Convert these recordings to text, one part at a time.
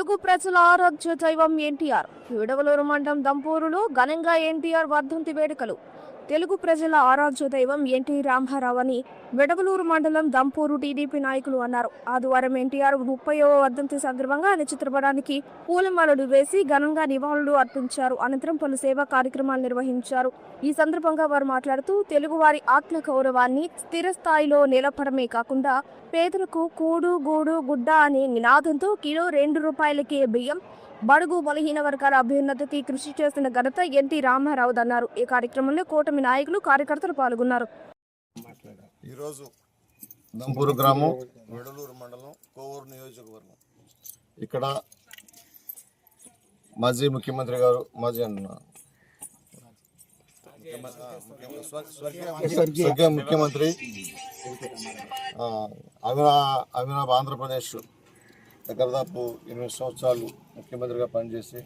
తెలుగు ప్రజల ఆరాధ్య దైవం ఎన్టీఆర్. విడవలూరు మండలం దంపూరులో ఘనంగా ఎన్టీఆర్ వర్ధంతి వేడుకలు. తెలుగు ప్రజల ఆరాధ్య దైవం ఎన్టీ రామారావు అని విడవలూరు మండలం దంపూరు టీడీపీ నాయకులు అన్నారు. ఆదివారం ఎన్టీఆర్ 30వ వర్ధంతి సందర్భంగా ఆయన చిత్రపటానికి పూలమాలలు వేసి ఘనంగా నివాళులు అర్పించారు. అనంతరం పలు సేవా కార్యక్రమాలు నిర్వహించారు. ఈ సందర్భంగా వారు మాట్లాడుతూ తెలుగువారి ఆత్మ గౌరవాన్ని స్థిర స్థాయిలో నిలపడమే కాకుండా పేదలకు కూడు గూడు గుడ్డ అనే నినాదంతో కిలో ₹2 బియ్యం, బడుగు బలహీన వర్గాల అభ్యున్నతికి కృషి చేసిన ఘనత ఎన్టీ రామారావు అన్నారు. ఈ కార్యక్రమంలో కూటమి నాయకులు, కార్యకర్తలు పాల్గొన్నారు. ఈరోజు దంపూరు గ్రామం, విడలూరు మండలం, కోవూరు నియోజకవర్గం. ఇక్కడ మాజీ ముఖ్యమంత్రి గారు, స్వర్గీయ ముఖ్యమంత్రి అవినాబ్ ఆంధ్రప్రదేశ్ దాదాపు 8 సంవత్సరాలు ముఖ్యమంత్రిగా పనిచేసి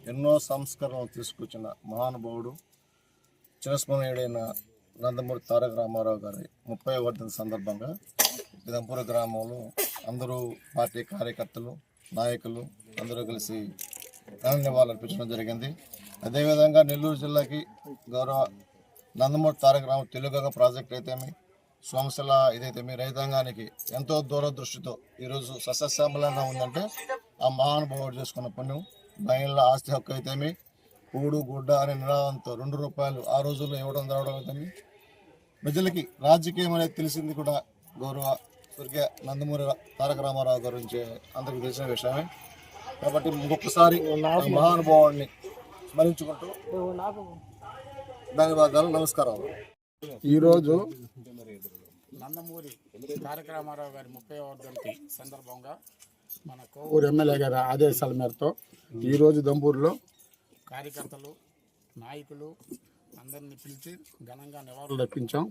ఎన్నో సంస్కరణలు తీసుకొచ్చిన మహానుభావుడు, చిరస్మరణీయుడైన నందమూరి తారక రామారావు గారి 30వ వర్ధంతి సందర్భంగా దంపూరు గ్రామంలో అందరూ పార్టీ కార్యకర్తలు, నాయకులు అందరూ కలిసి ఘన నివాళులు అర్పించడం జరిగింది. అదేవిధంగా నెల్లూరు జిల్లాకి గౌరవ నందమూరి తారక రామారావు తెలుగు ప్రాజెక్ట్ అయితేమి, సోమశిల ఇదైతేమి రైతాంగానికి ఎంతో దూరదృష్టితో ఈరోజు సస్యశ్యామలంగా ఉందంటే ఆ మహానుభావుడు చేసుకున్న పుణ్యం. మహిళల ఆస్తి హక్కు అయితేమి, కూడు గుడ్డ అనే నినాదంతో ₹2 ఆ రోజుల్లో ఇవ్వడం రావడం అయితేమి, ప్రజలకి రాజకీయం అనేది తెలిసింది కూడా గౌరవ స్వర్గీయ నందమూరి తారక రామారావు గురించి అందరికీ తెలిసిన విషయమే. కాబట్టి ఇంకొకసారి మహానుభావుడిని స్మరించుకుంటూ ధన్యవాదాలు, నమస్కారాలు. ఈరోజు నందమూరి తారక రామారావు గారి 30వ వర్ధంతి సందర్భంగా మన కోవూరు ఎమ్మెల్యే గారి ఆదేశాల మేరతో ఈరోజు దంపూరులో కార్యకర్తలు, నాయకులు అందరినీ పిలిచి ఘనంగా నివాళులు అర్పించాం.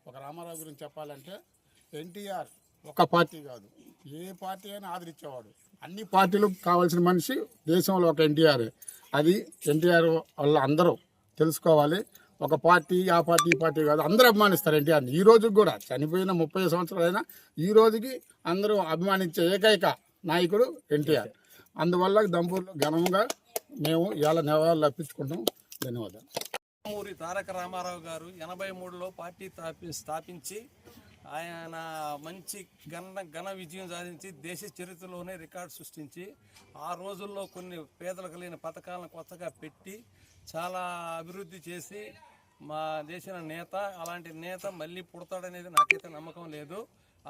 ఒక రామారావు గురించి చెప్పాలంటే ఎన్టీఆర్ ఒక పార్టీ కాదు, ఏ పార్టీ అయినా ఆదరించేవాడు. అన్ని పార్టీలకు కావాల్సిన మనిషి దేశంలో ఒక ఎన్టీఆర్. అది ఎన్టీఆర్ వల్ల అందరూ తెలుసుకోవాలి. ఒక పార్టీ, ఆ పార్టీ, ఈ పార్టీ కాదు, అందరూ అభిమానిస్తారు ఎన్టీఆర్ని. ఈ రోజుకి కూడా చనిపోయిన 30 సంవత్సరాలైనా ఈ రోజుకి అందరూ అభిమానించే ఏకైక నాయకుడు ఎన్టీఆర్. అందువల్ల దంపూర్లో ఘనంగా మేము ఇవాళ నివాళులు అర్పించుకుంటాం. ధన్యవాదాలు. నందమూరి తారక రామారావు గారు 83లో పార్టీ స్థాపించి ఆయన మంచి ఘన విజయం సాధించి దేశ చరిత్రలోనే రికార్డు సృష్టించి ఆ రోజుల్లో కొన్ని పేదలకు లేని పథకాలను కొత్తగా పెట్టి చాలా అభివృద్ధి చేసి మా దేశం నేత. అలాంటి నేత మళ్ళీ పుడతాడనేది నాకైతే నమ్మకం లేదు.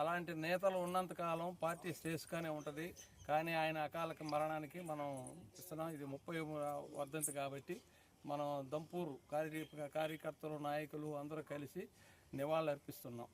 అలాంటి నేతలు ఉన్నంతకాలం పార్టీ శ్రేష్ఠగానే ఉంటుంది. కానీ ఆయన అకాల మరణానికి మనం ఇస్తున్నాం. ఇది 30వ వర్ధంతి కాబట్టి మనం దంపూరు కార్యకర్తలు, నాయకులు అందరూ కలిసి నివాళులు అర్పిస్తున్నాం.